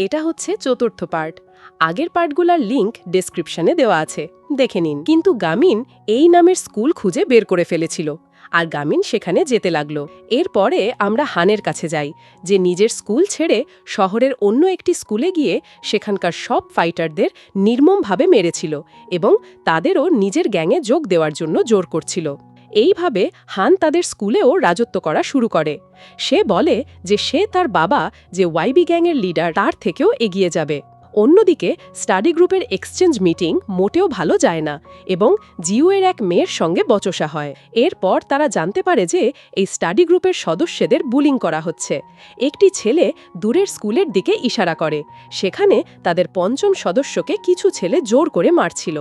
এটা হচ্ছে চতুর্থ পার্ট। আগের পার্টগুলোর লিংক ডেসক্রিপশনে দেওয়া আছে, দেখে নিন। কিন্তু গামিন এই নামের স্কুল খুঁজে বের করে ফেলেছিল, আর গামিন সেখানে যেতে লাগলো। এরপরে আমরা হানের কাছে যাই, যে নিজের স্কুল ছেড়ে শহরের অন্য একটি স্কুলে গিয়ে সেখানকার সব ফাইটারদের নির্মমভাবে মেরেছিল এবং তাদেরও নিজের গ্যাংয়ে যোগ দেওয়ার জন্য জোর করছিল। এইভাবে হান তাদের স্কুলেও রাজত্ব করা শুরু করে। সে বলে যে সে তার বাবা, যে ওয়াইবি গ্যাংয়ের লিডার, তার থেকেও এগিয়ে যাবে। অন্যদিকে স্টাডি গ্রুপের এক্সচেঞ্জ মিটিং মোটেও ভালো যায় না এবং জিউয়ের এক মেয়ের সঙ্গে বচসা হয়। এরপর তারা জানতে পারে যে এই স্টাডি গ্রুপের সদস্যদের বুলিং করা হচ্ছে। একটি ছেলে দূরের স্কুলের দিকে ইশারা করে। সেখানে তাদের পঞ্চম সদস্যকে কিছু ছেলে জোর করে মারছিল,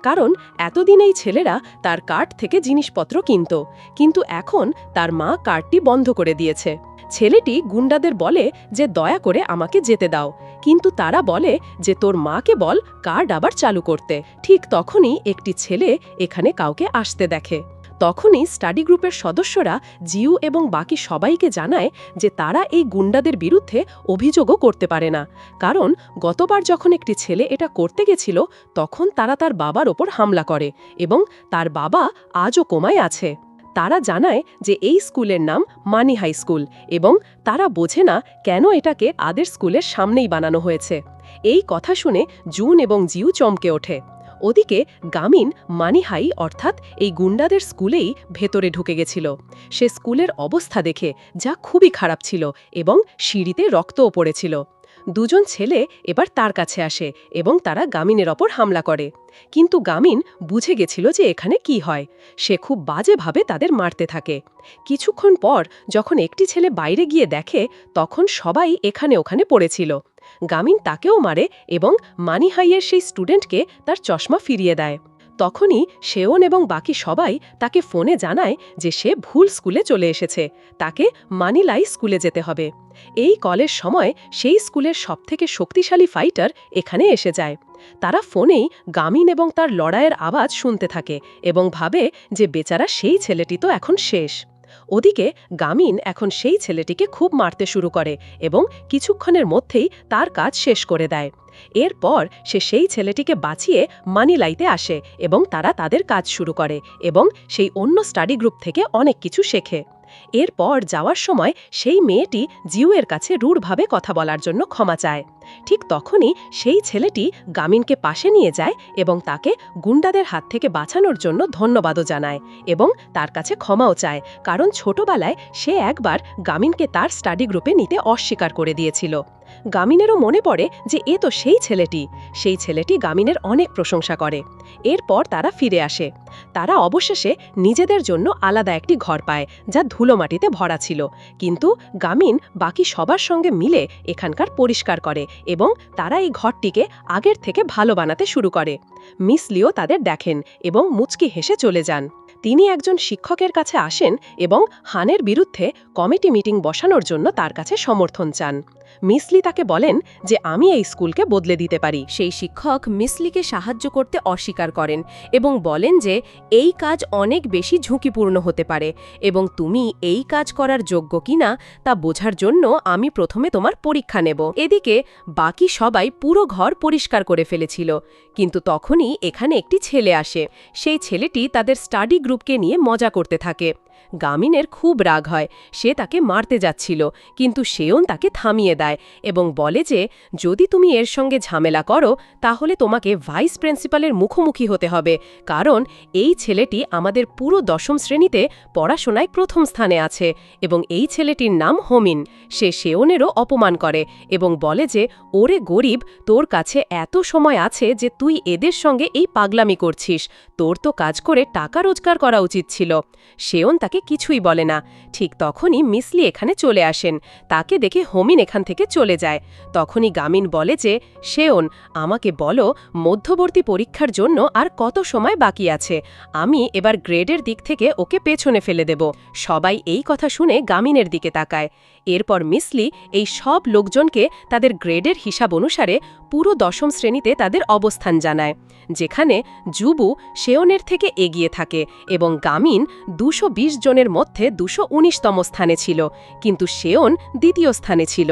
কারণ এতদিন এই ছেলেরা তার কার্ট থেকে জিনিসপত্র কিনত, কিন্তু এখন তার মা কার্টটি বন্ধ করে দিয়েছে। ছেলেটি গুন্ডাদের বলে যে দয়া করে আমাকে যেতে দাও, কিন্তু তারা বলে যে তোর মাকে বল কার্ড আবার চালু করতে। ঠিক তখনই একটি ছেলে এখানে কাউকে আসতে দেখে। তখনই স্টাডি গ্রুপের সদস্যরা জিউ এবং বাকি সবাইকে জানায় যে তারা এই গুন্ডাদের বিরুদ্ধে অভিযোগও করতে পারে না, কারণ গতবার যখন একটি ছেলে এটা করতে গেছিল তখন তারা তার বাবার ওপর হামলা করে এবং তার বাবা আজও কোমায় আছে। তারা জানায় যে এই স্কুলের নাম মানি হাই স্কুল এবং তারা বোঝে না কেন এটাকে আদের স্কুলের সামনেই বানানো হয়েছে। এই কথা শুনে জুন এবং জিউ চমকে ওঠে। ওদিকে গামিন মানি হাই অর্থাৎ এই গুন্ডাদের স্কুলেই ভেতরে ঢুকে গেছিল। সে স্কুলের অবস্থা দেখে, যা খুবই খারাপ ছিল, এবং সিঁড়িতে রক্তও পড়েছিল। দুজন ছেলে এবার তার কাছে আসে এবং তারা গামিনের ওপর হামলা করে। কিন্তু গামিন বুঝে গেছিল যে এখানে কি হয়। সে খুব বাজেভাবে তাদের মারতে থাকে। কিছুক্ষণ পর যখন একটি ছেলে বাইরে গিয়ে দেখে, তখন সবাই এখানে ওখানে পড়েছিল। গামিন তাকেও মারে এবং মানি হাইয়ের সেই স্টুডেন্টকে তার চশমা ফিরিয়ে দেয়। তখনই শেওন এবং বাকি সবাই তাকে ফোনে জানায় যে সে ভুল স্কুলে চলে এসেছে, তাকে মানিলাই স্কুলে যেতে হবে। এই কলের সময় সেই স্কুলের সবথেকে শক্তিশালী ফাইটার এখানে এসে যায়। তারা ফোনেই গামিন এবং তার লড়াইয়ের আওয়াজ শুনতে থাকে এবং ভাবে যে বেচারা সেই ছেলেটি তো এখন শেষ। ওদিকে গামিন এখন সেই ছেলেটিকে খুব মারতে শুরু করে এবং কিছুক্ষণের মধ্যেই তার কাজ শেষ করে দেয়। এরপর সে সেই ছেলেটিকে বাঁচিয়ে মানিলাইতে আসে এবং তারা তাদের কাজ শুরু করে এবং সেই অন্য স্টাডি গ্রুপ থেকে অনেক কিছু শেখে। এরপর যাওয়ার সময় সেই মেয়েটি জিউয়ের কাছে রূঢ়ভাবে কথা বলার জন্য ক্ষমা চায়। ঠিক তখনই সেই ছেলেটি গামিনকে পাশে নিয়ে যায় এবং তাকে গুন্ডাদের হাত থেকে বাঁচানোর জন্য ধন্যবাদও জানায় এবং তার কাছে ক্ষমাও চায়, কারণ ছোটবেলায় সে একবার গামিনকে তার স্টাডি গ্রুপে নিতে অস্বীকার করে দিয়েছিল। গামিনেরও মনে পড়ে যে এ তো সেই ছেলেটি গামিনের অনেক প্রশংসা করে। এরপর তারা ফিরে আসে। তারা অবশেষে নিজেদের জন্য আলাদা একটি ঘর পায়, যা ধুলোমাটিতে ভরা ছিল, কিন্তু গামিন বাকি সবার সঙ্গে মিলে এখানকার পরিষ্কার করে এবং তারা এই ঘরটিকে আগের থেকে ভালো বানাতে শুরু করে। মিস লিও তাদের দেখেন এবং মুচকি হেসে চলে যান। তিনি একজন শিক্ষকের কাছে আসেন এবং হানের বিরুদ্ধে কমিটি মিটিং বসানোর জন্য তার কাছে সমর্থন চান। মিসলি তাকে বলেন যে আমি এই স্কুলকে বদলে দিতে পারি। সেই শিক্ষক মিসলিকে সাহায্য করতে অস্বীকার করেন এবং বলেন যে এই কাজ অনেক বেশি ঝুঁকিপূর্ণ হতে পারে এবং তুমি এই কাজ করার যোগ্য কিনা তা বোঝার জন্য আমি প্রথমে তোমার পরীক্ষা নেব। এদিকে বাকি সবাই পুরো ঘর পরিষ্কার করে ফেলেছিল, কিন্তু তখনই এখানে একটি ছেলে আসে। সেই ছেলেটি তাদের স্টাডি গ্রুপকে নিয়ে মজা করতে থাকে। গামিনের খুব রাগ হয়। সে তাকে মারতে যাচ্ছিল, কিন্তু শেওন তাকে থামিয়ে দেয় এবং বলে যে যদি তুমি এর সঙ্গে ঝামেলা করো তাহলে তোমাকে ভাইস প্রিন্সিপালের মুখোমুখি হতে হবে, কারণ এই ছেলেটি আমাদের পুরো 10ম শ্রেণীতে পড়াশোনায় প্রথম স্থানে আছে এবং এই ছেলেটির নাম হোমিন। সে শেওনেরও অপমান করে এবং বলে যে ওরে গরিব, তোর কাছে এত সময় আছে যে তুই এদের সঙ্গে এই পাগলামি করছিস, তোর তো কাজ করে টাকা রোজগার করা উচিত ছিল। শেওন তাকে কিছুই বলে না। ঠিক তখনই মিসলি এখানে চলে আসেন। তাকে দেখে হোমিন এখান থেকে চলে যায়। তখনই গামিন বলে যে শেওন, আমাকে বলো মধ্যবর্তী পরীক্ষার জন্য আর কত সময় বাকি আছে, আমি এবার গ্রেডের দিক থেকে ওকে পেছনে ফেলে দেব। সবাই এই কথা শুনে গামিনের দিকে তাকায়। এরপর মিসলি এই সব লোকজনকে তাদের গ্রেডের হিসাব অনুসারে পুরো 10ম শ্রেণীতে তাদের অবস্থান জানায়, যেখানে জুবু শেওনের থেকে এগিয়ে থাকে এবং গামিন 220 জনের মধ্যে 219তম স্থানে ছিল, কিন্তু শেওন দ্বিতীয় স্থানে ছিল।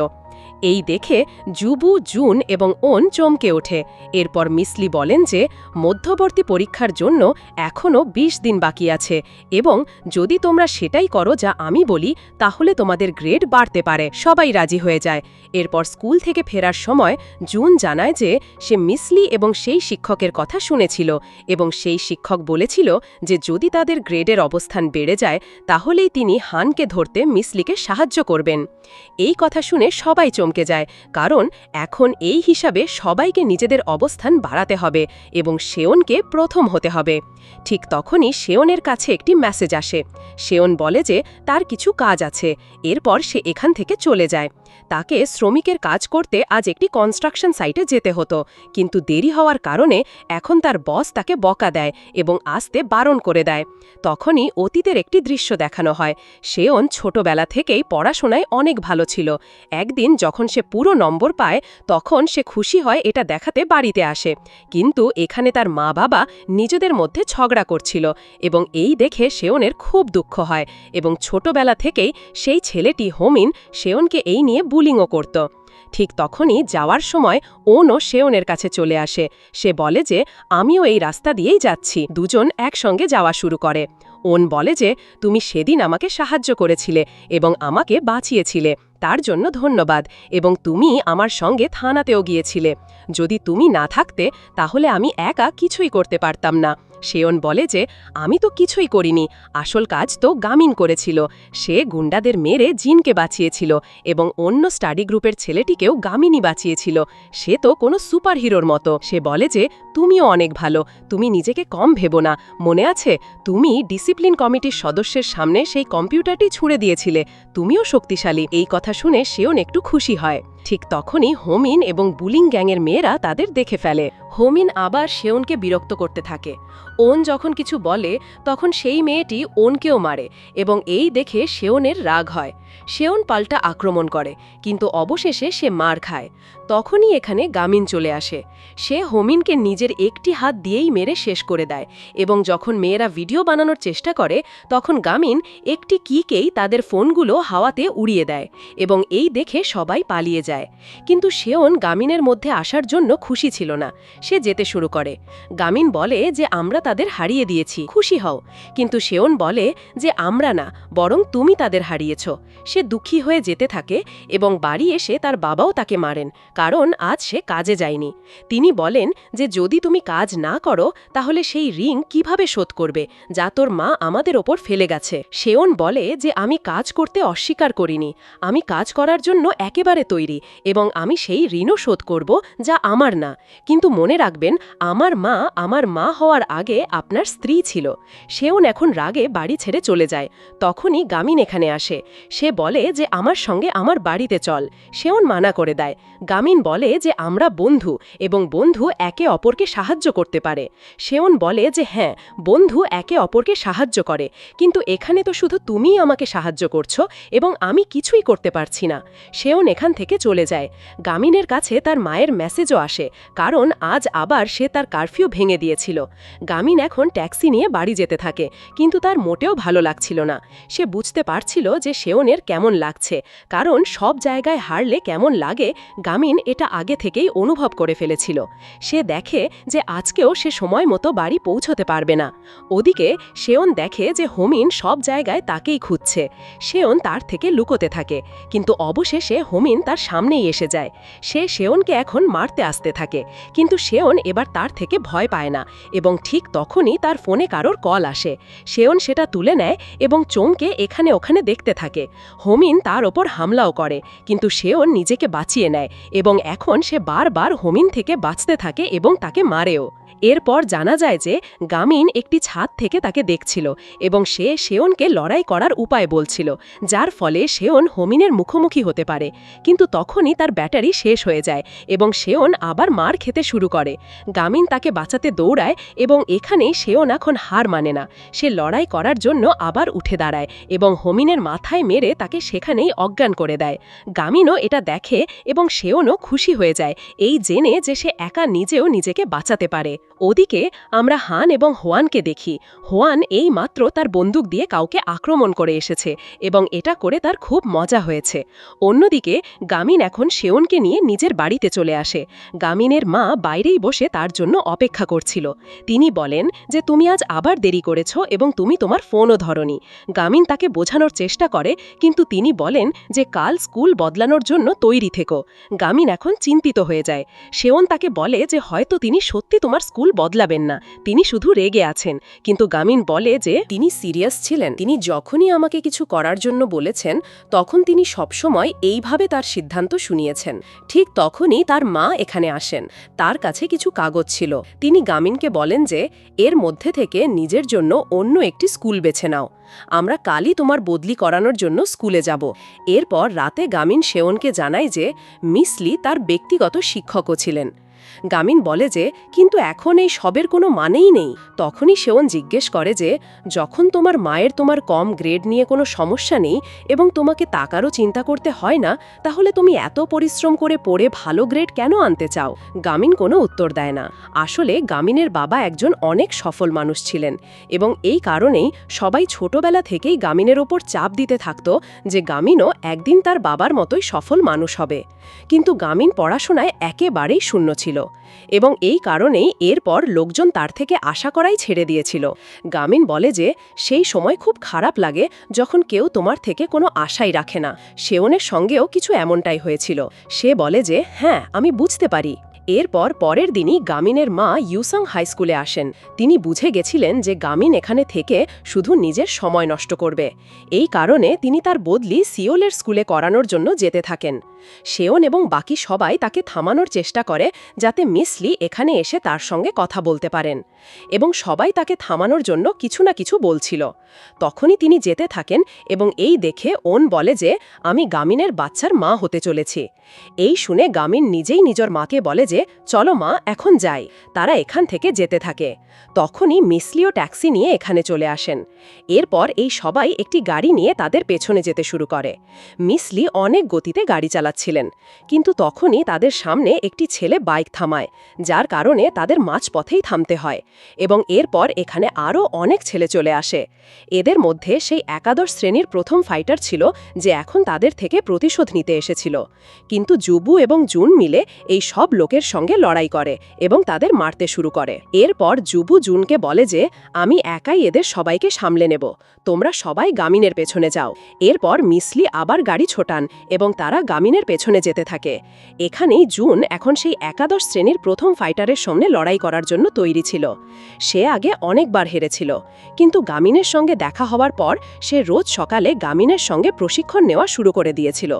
এই দেখে জুবু, জুন এবং ওন চমকে ওঠে। এরপর মিসলি বলেন যে মধ্যবর্তী পরীক্ষার জন্য এখনও ২০ দিন বাকি আছে এবং যদি তোমরা সেটাই করো যা আমি বলি তাহলে তোমাদের গ্রেড বাড়তে পারে। সবাই রাজি হয়ে যায়। এরপর স্কুল থেকে ফেরার সময় জুন জানায় যে সে মিসলি এবং সেই শিক্ষকের কথা শুনেছিল এবং সেই শিক্ষক বলেছিল যে যদি তাদের গ্রেডের অবস্থান বেড়ে যায় তাহলেই তিনি হানকে ধরতে মিসলিকে সাহায্য করবেন। এই কথা শুনে সবাই চমকে যায়, কারণ এখন এই হিসাবে সবাইকে নিজেদের অবস্থান বাড়াতে হবে এবং শেওনকে প্রথম হতে হবে। ঠিক তখনই শেওনের কাছে একটি মেসেজ আসে। শেওন বলে যে তার কিছু কাজ আছে। এরপর সে এখান থেকে চলে যায়। তাকে শ্রমিকের কাজ করতে আজ একটি কনস্ট্রাকশন সাইটে যেতে হতো, কিন্তু দেরি হওয়ার কারণে এখন তার বস তাকে বকা দেয় এবং আসতে বারণ করে দেয়। তখনই অতীতের একটি দৃশ্য দেখানো হয়। শেওন ছোটবেলা থেকেই পড়াশোনায় অনেক ভালো ছিল। একদিন যখন সে পুরো নম্বর পায় তখন সে খুশি হয় এটা দেখাতে বাড়িতে আসে, কিন্তু এখানে তার মা বাবা নিজেদের মধ্যে ঝগড়া করছিল এবং এই দেখে শেওনের খুব দুঃখ হয় এবং ছোটবেলা থেকেই সেই ছেলেটি হোমিন শেওনকে এই নিয়ে বুলিংও করত। ঠিক তখনই যাওয়ার সময় ওনও শেওনের কাছে চলে আসে। সে বলে যে আমিও এই রাস্তা দিয়েই যাচ্ছি। দুজন একসঙ্গে যাওয়া শুরু করে। ওন বলে যে তুমি সেদিন আমাকে সাহায্য করেছিলে এবং আমাকে বাঁচিয়েছিলে, তার জন্য ধন্যবাদ, এবং তুমি আমার সঙ্গে থানাতেও গিয়েছিলে। যদি তুমি না থাকতে তাহলে আমি একা কিছুই করতে পারতাম না। শেওন বলে যে আমি তো কিছুই করিনি, আসল কাজ তো গামিন করেছিল। সে গুন্ডাদের মেরে জিনকে বাঁচিয়েছিল এবং অন্য স্টাডি গ্রুপের ছেলেটিকেও গামিনী বাঁচিয়েছিল। সে তো কোনো সুপার হিরোর মতো। সে বলে যে তুমিও অনেক ভালো, তুমি নিজেকে কম ভেবো না। মনে আছে তুমি ডিসিপ্লিন কমিটির সদস্যের সামনে সেই কম্পিউটারটি ছুঁড়ে দিয়েছিলে, তুমিও শক্তিশালী। এই কথা শুনে শেওন একটু খুশি হয়। ঠিক তখনই হোমিন এবং বুলিং গ্যাংয়ের মেয়েরা তাদের দেখে ফেলে। হোমিন আবার শেওনকে বিরক্ত করতে থাকে। ওন যখন কিছু বলে তখন সেই মেয়েটি ওনকেও মারে এবং এই দেখে শেওনের রাগ হয়। শেওন পাল্টা আক্রমণ করে, কিন্তু অবশেষে সে মার খায়। তখনই এখানে গামিন চলে আসে। সে হোমিনকে নিজের একটি হাত দিয়েই মেরে শেষ করে দেয় এবং যখন মেয়েরা ভিডিও বানানোর চেষ্টা করে তখন গামিন একটি কিকেই তাদের ফোনগুলো হাওয়াতে উড়িয়ে দেয় এবং এই দেখে সবাই পালিয়ে যায়। কিন্তু শেওন গামিনের মধ্যে আসার জন্য খুশি ছিল না। সে যেতে শুরু করে। গামিন বলে যে আমরা তাদের হারিয়ে দিয়েছি, খুশি হও। কিন্তু শেওন বলে যে আমরা না, বরং তুমি তাদের হারিয়েছ। সে দুঃখী হয়ে যেতে থাকে এবং বাড়ি এসে তার বাবাও তাকে মারেন, কারণ আজ সে কাজে যায়নি। তিনি বলেন যে যদি তুমি কাজ না করো তাহলে সেই রিং কিভাবে শোধ করবে যা তোর মা আমাদের ওপর ফেলে গেছে। শেওন বলে যে আমি কাজ করতে অস্বীকার করিনি, আমি কাজ করার জন্য একেবারে তৈরি এবং আমি সেই ঋণও শোধ করব যা আমার না। কিন্তু মনে রাখবেন আমার মা হওয়ার আগে আপনার স্ত্রী ছিল। শেওন এখন রাগে বাড়ি ছেড়ে চলে যায়। তখনই গামিন এখানে আসে। সে বলে যে আমার সঙ্গে আমার বাড়িতে চল। শেওন মানা করে দেয়। গামিন বলে যে আমরা বন্ধু এবং বন্ধু একে অপরকে সাহায্য করতে পারে। শেওন বলে যে হ্যাঁ, বন্ধু একে অপরকে সাহায্য করে, কিন্তু এখানে তো শুধু তুমিই আমাকে সাহায্য করছো এবং আমি কিছুই করতে পারছি না। শেওন এখান থেকে চলে যায়। গামিনের কাছে তার মায়ের মেসেজও আসে, কারণ আজ আবার সে তার কারফিউ ভেঙে দিয়েছিল। গামিন এখন ট্যাক্সি নিয়ে বাড়ি যেতে থাকে, কিন্তু তার মোটেও ভালো লাগছিল না। সে বুঝতে পারছিল যে শেওনের কেমন লাগছে, কারণ সব জায়গায় হারলে কেমন লাগে গামিন এটা আগে থেকেই অনুভব করে ফেলেছিল। সে দেখে যে আজকেও সে সময় মতো বাড়ি পৌঁছতে পারবে না। ওদিকে শেওন দেখে যে হোমিন সব জায়গায় তাকেই খুঁজছে। শেওন তার থেকে লুকোতে থাকে, কিন্তু অবশেষে হোমিন তার সামনেই এসে যায়। সে শেওনকে এখন মারতে আসতে থাকে, কিন্তু শেওন এবার তার থেকে ভয় পায় না এবং ঠিক তখনই তার ফোনে কারোর কল আসে। শেওন সেটা তুলে নেয় এবং চমকে এখানে ওখানে দেখতে থাকে। হোমিন তার ওপর হামলাও করে, কিন্তু শেওন নিজেকে বাঁচিয়ে নেয় এবং এখন সে বারবার হোমিন থেকে বাঁচতে থাকে এবং তাকে মারেও। এরপর জানা যায় যে গামিন একটি ছাদ থেকে তাকে দেখছিল এবং সে শেওনকে লড়াই করার উপায় বলছিল, যার ফলে শেওন হোমিনের মুখোমুখি হতে পারে। কিন্তু তখনই তার ব্যাটারি শেষ হয়ে যায় এবং শেওন আবার মার খেতে শুরু করে। গামিন তাকে বাঁচাতে দৌড়ায় এবং এখানেই শেওন এখন হার মানে না। সে লড়াই করার জন্য আবার উঠে দাঁড়ায় এবং হোমিনের মাথায় মেরে তাকে সেখানেই অজ্ঞান করে দেয়। গামিনও এটা দেখে এবং শেওনও খুশি হয়ে যায় এই জেনে যে সে একা নিজেও নিজেকে বাঁচাতে পারে। ওদিকে আমরা হান এবং হোয়ানকে দেখি। হোয়ান এই মাত্র তার বন্দুক দিয়ে কাউকে আক্রমণ করে এসেছে এবং এটা করে তার খুব মজা হয়েছে। অন্যদিকে গামিন এখন শেওনকে নিয়ে নিজের বাড়িতে চলে আসে। গামিনের মা বাইরেই বসে তার জন্য অপেক্ষা করছিল। তিনি বলেন যে তুমি আজ আবার দেরি করেছ এবং তুমি তোমার ফোনও ধরনি। গামিন তাকে বোঝানোর চেষ্টা করে, কিন্তু তিনি বলেন যে কাল স্কুল বদলানোর জন্য তৈরি থেকো। গামিন এখন চিন্তিত হয়ে যায়। শেওন তাকে বলে যে হয়তো তিনি সত্যি তোমার স্কুল বদলাবেন না, তিনি শুধু রেগে আছেন। কিন্তু গামিন বলে যে তিনি সিরিয়াস ছিলেন। তিনি যখনই আমাকে কিছু করার জন্য বলেছেন তখন তিনি সবসময় এইভাবে তার সিদ্ধান্ত শুনিয়েছেন। ঠিক তখনই তার মা এখানে আসেন। তার কাছে কিছু কাগজ ছিল। তিনি গামিনকে বলেন যে এর মধ্যে থেকে নিজের জন্য অন্য একটি স্কুল বেছে নাও। আমরা কালই তোমার বদলি করানোর জন্য স্কুলে যাব। এরপর রাতে গামিন শেওনকে জানায় যে মিসলি তার ব্যক্তিগত শিক্ষকও ছিলেন। গামিন বলে যে কিন্তু এখন এই সবের কোনো মানেই নেই। তখনই শেওন জিজ্ঞেস করে যে যখন তোমার মায়ের তোমার কম গ্রেড নিয়ে কোনো সমস্যা নেই এবং তোমাকে টাকারও চিন্তা করতে হয় না, তাহলে তুমি এত পরিশ্রম করে পড়ে ভালো গ্রেড কেন আনতে চাও? গামিন কোনো উত্তর দেয় না। আসলে গামিনের বাবা একজন অনেক সফল মানুষ ছিলেন এবং এই কারণেই সবাই ছোটবেলা থেকেই গামিনের ওপর চাপ দিতে থাকত যে গামিনও একদিন তার বাবার মতোই সফল মানুষ হবে। কিন্তু গামিন পড়াশোনায় একেবারেই শূন্য ছিল এবং এই কারণেই এরপর লোকজন তার থেকে আশা করাই ছেড়ে দিয়েছিল। গামিন বলে যে সেই সময় খুব খারাপ লাগে যখন কেউ তোমার থেকে কোনো আশাই রাখে না। শেওনের সঙ্গেও কিছু এমনটাই হয়েছিল। সে বলে যে হ্যাঁ, আমি বুঝতে পারি। এরপর পরের দিনই গামিনের মা ইউসাং হাই স্কুলে আসেন। তিনি বুঝে গেছিলেন যে গামিন এখানে থেকে শুধু নিজের সময় নষ্ট করবে। এই কারণে তিনি তার বদলি সিওলের স্কুলে করানোর জন্য যেতে থাকেন। শেওন এবং বাকি সবাই তাকে থামানোর চেষ্টা করে যাতে মিসলি এখানে এসে তার সঙ্গে কথা বলতে পারেন, এবং সবাই তাকে থামানোর জন্য কিছু না কিছু বলছিল। তখনই তিনি যেতে থাকেন এবং এই দেখে ওন বলে যে আমি গামিনের বাচ্চার মা হতে চলেছি। এই শুনে গামিন নিজেই নিজের মাকে বলে যে চলো মা, এখন যাই। তারা এখান থেকে যেতে থাকে। তখনই মিসলিও ট্যাক্সি নিয়ে এখানে চলে আসেন। এরপর এই সবাই একটি গাড়ি নিয়ে তাদের পেছনে যেতে শুরু করে। মিসলি অনেক গতিতে গাড়ি চালাচ্ছিলেন, কিন্তু তখনই তাদের সামনে একটি ছেলে বাইক থামায়, যার কারণে তাদের মাঝপথেই থামতে হয়। এবং এরপর এখানে আরও অনেক ছেলে চলে আসে। এদের মধ্যে সেই একাদশ শ্রেণীর প্রথম ফাইটার ছিল যে এখন তাদের থেকে প্রতিশোধ নিতে এসেছিল। কিন্তু জুবু এবং জুন মিলে এই সব লোকের সঙ্গে লড়াই করে এবং তাদের মারতে শুরু করে। এরপর জুবু জুনকে বলে যে আমি একাই এদের সবাইকে সামলে নেব, তোমরা সবাই গামিনের পেছনে যাও। এরপর মিসলি আবার গাড়ি ছোটান এবং তারা গামিনের পেছনে যেতে থাকে। এখানেই জুন এখন সেই একাদশ শ্রেণীর প্রথম ফাইটারের সামনে লড়াই করার জন্য তৈরি ছিল। সে আগে অনেকবার হেরেছিল, কিন্তু গামিনের সঙ্গে দেখা হওয়ার পর সে রোজ সকালে গামিনের সঙ্গে প্রশিক্ষণ নেওয়া শুরু করে দিয়েছিল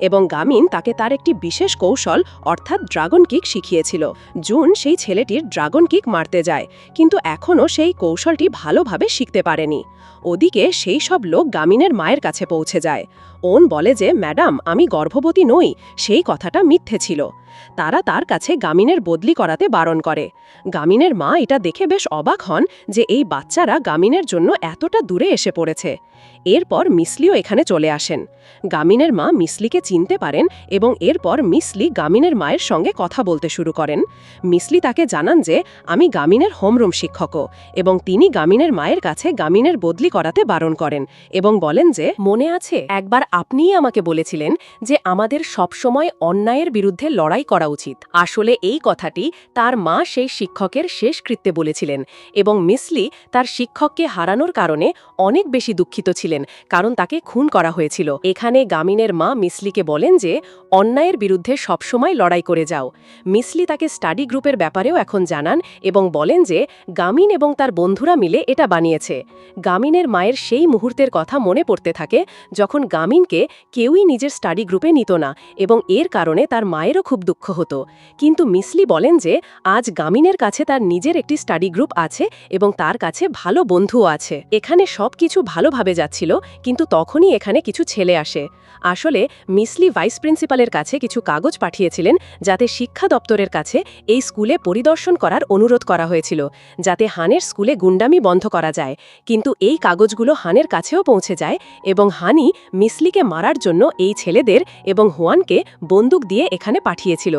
এবং গামিন তাকে তার একটি বিশেষ কৌশল অর্থাৎ ড্রাগন কিক শিখিয়েছিল। জুন সেই ছেলেটির ড্রাগন কিক মারতে যায়, কিন্তু এখনও সেই কৌশলটি ভালোভাবে শিখতে পারেনি। ওদিকে সেই সব লোক গামিনের মায়ের কাছে পৌঁছে যায়। ওন বলে যে ম্যাডাম, আমি গর্ভবতী নই, সেই কথাটা মিথ্যে ছিল। তারা তার কাছে গামিনের বদলি করাতে বারণ করে। গামিনের মা এটা দেখে বেশ অবাক হন যে এই বাচ্চারা গামিনের জন্য এতটা দূরে এসে পড়েছে। এরপর মিসলিও এখানে চলে আসেন। গামিনের মা মিসলিকে চিনতে পারেন এবং এরপর মিসলি গামিনের মায়ের সঙ্গে কথা বলতে শুরু করেন। মিসলি তাকে জানান যে আমি গামিনের হোমরুম শিক্ষকও, এবং তিনি গামিনের মায়ের কাছে গামিনের বদলি করাতে বারণ করেন এবং বলেন যে মনে আছে একবার আপনিই আমাকে বলেছিলেন যে আমাদের সবসময় অন্যায়ের বিরুদ্ধে লড়াই করা উচিত। আসলে এই কথাটি তার মা সেই শিক্ষকের শেষকৃত্যে বলেছিলেন এবং মিসলি তার শিক্ষককে হারানোর কারণে অনেক বেশি দুঃখিত ছিলেন, কারণ তাকে খুন করা হয়েছিল। এখানে গামিনের মা মিসলিকে বলেন যে অন্যায়ের বিরুদ্ধে সবসময় লড়াই করে যাও। মিসলি তাকে স্টাডি গ্রুপের ব্যাপারেও এখন জানান এবং বলেন যে গামিন এবং তার বন্ধুরা মিলে এটা বানিয়েছে। গামিনের মায়ের সেই মুহূর্তের কথা মনে পড়তে থাকে যখন গামিনকে কেউই নিজের স্টাডি গ্রুপে নিত না এবং এর কারণে তার মায়েরও খুব দুঃখ হতো। কিন্তু মিসলি বলেন যে আজ গামিনের কাছে তার নিজের একটি স্টাডি গ্রুপ আছে এবং তার কাছে ভালো বন্ধুও আছে। এখানে সবকিছু ভালোভাবে যাচ্ছিল, কিন্তু তখনই এখানে কিছু ছেলে আসে। আসলে মিসলি ভাইস প্রিন্সিপালের কাছে কিছু কাগজ পাঠিয়েছিলেন যাতে শিক্ষা দপ্তরের কাছে এই স্কুলে পরিদর্শন করার অনুরোধ করা হয়েছিল, যাতে হানের স্কুলে গুন্ডামি বন্ধ করা যায়। কিন্তু এই কাগজগুলো হানের কাছেও পৌঁছে যায় এবং হানি মিসলিকে মারার জন্য এই ছেলেদের এবং হুয়ানকে বন্দুক দিয়ে এখানে পাঠিয়েছিল।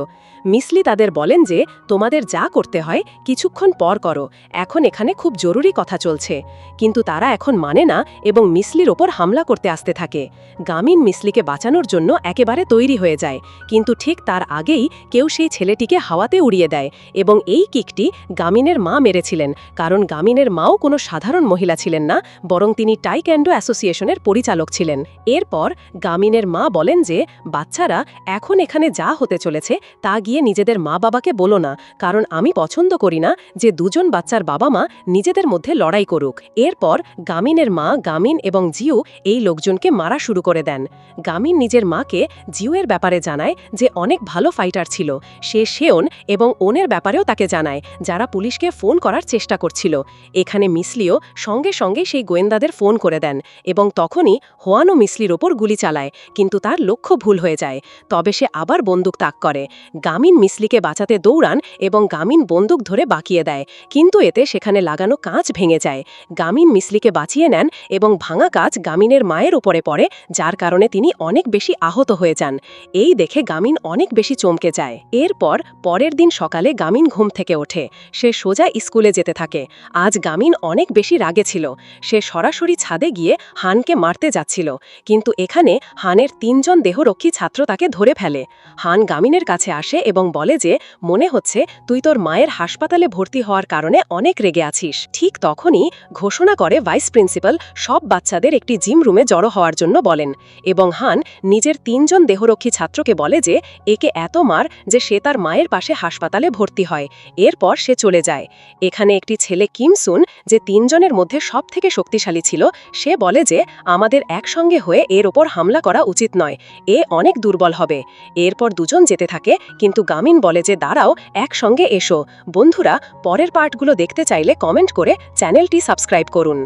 মিসলি তাদের বলেন যে তোমাদের যা করতে হয় কিছুক্ষণ পর করো, এখন এখানে খুব জরুরি কথা চলছে। কিন্তু তারা এখন মানে না এবং মিসলির ওপর হামলা করতে আসতে থাকে। গামিন মিসলিকে বাঁচানোর জন্য একেবারে তৈরি হয়ে যায়, কিন্তু ঠিক তার আগেই কেউ সেই ছেলেটিকে হাওয়াতে উড়িয়ে দেয় এবং এই কিকটি গামিনের মা মেরেছিলেন, কারণ গামিনের মাও কোনো সাধারণ মহিলা ছিলেন না, বরং তিনি টাইকোয়ান্ডো অ্যাসোসিয়েশনের পরিচালক ছিলেন। এরপর গামিনের মা বলেন যে বাচ্চারা, এখন এখানে যা হতে চলেছে তা গিয়ে নিজেদের মা বাবাকে বলো না, কারণ আমি পছন্দ করি না যে দুজন বাচ্চার বাবা মা নিজেদের মধ্যে লড়াই করুক। এরপর গামিনের মা গামিন এবং জিউ এই লোকজনকে মারা শুরু করে দেন। গামিন নিজের মাকে জিউয়ের ব্যাপারে জানায় যে অনেক ভালো ফাইটার ছিল, সে শেওন এবং ওনের ব্যাপারেও তাকে জানায়, যারা পুলিশকে ফোন করার চেষ্টা করছিল। এখানে মিসলিও সঙ্গে সঙ্গে সেই গোয়েন্দাদের ফোন করে দেন এবং তখনই হোয়ানো মিসলির ওপর গুলি চালায়, কিন্তু তার লক্ষ্য ভুল হয়ে যায়। তবে সে আবার বন্দুক তাক করে। গামিন মিসলিকে বাঁচাতে দৌড়ান এবং গামিন বন্দুক ধরে বাঁকিয়ে দেয়, কিন্তু এতে সেখানে লাগানো কাঁচ ভেঙে যায়। গামিন মিসলিকে বাঁচিয়ে নেন এবং ভাঙা কাঁচ গামিনের মায়ের উপরে পড়ে, যার কারণে তিনি অনেক বেশি আহত হয়ে যান। এই দেখে গামিন অনেক বেশি চমকে যায়। এরপর পরের দিন সকালে গামিন ঘুম থেকে ওঠে। সে সোজা স্কুলে যেতে থাকে। আজ গামিন অনেক বেশি রাগে ছিল। সে সরাসরি ছাদে গিয়ে হানকে মারতে যাচ্ছিল, কিন্তু এখানে হানের ৩ জন দেহরক্ষী ছাত্র তাকে ধরে ফেলে। হান গামিনের কাছে আসে এবং বলে যে মনে হচ্ছে তুই তোর মায়ের হাসপাতালে ভর্তি হওয়ার কারণে অনেক রেগে আছিস। ঠিক তখনই ঘোষণা করে ভাইস প্রিন্সিপাল সব বাচ্চাদের একটি জিম রুমে জড়ো হওয়ার জন্য বলেন এবং হান নিজের ৩ জন দেহরক্ষী ছাত্রকে বলে যে একে এত মার যে সে তার মায়ের পাশে হাসপাতালে ভর্তি হয়। এরপর সে চলে যায়। এখানে একটি ছেলে কিমসুন, যে ৩ জনের মধ্যে সবথেকে শক্তিশালী ছিল, সে বলে যে আমাদের একসঙ্গে হয়ে এর ওপর হামলা করা উচিত নয়, এ অনেক দুর্বল হবে। এরপর দুজন যেতে থাকে, কিন্তু গামিন বলে যে দাঁড়াও, একসঙ্গে এসো। বন্ধুরা, পরের পার্টগুলো দেখতে চাইলে কমেন্ট করে চ্যানেলটি সাবস্ক্রাইব করুন।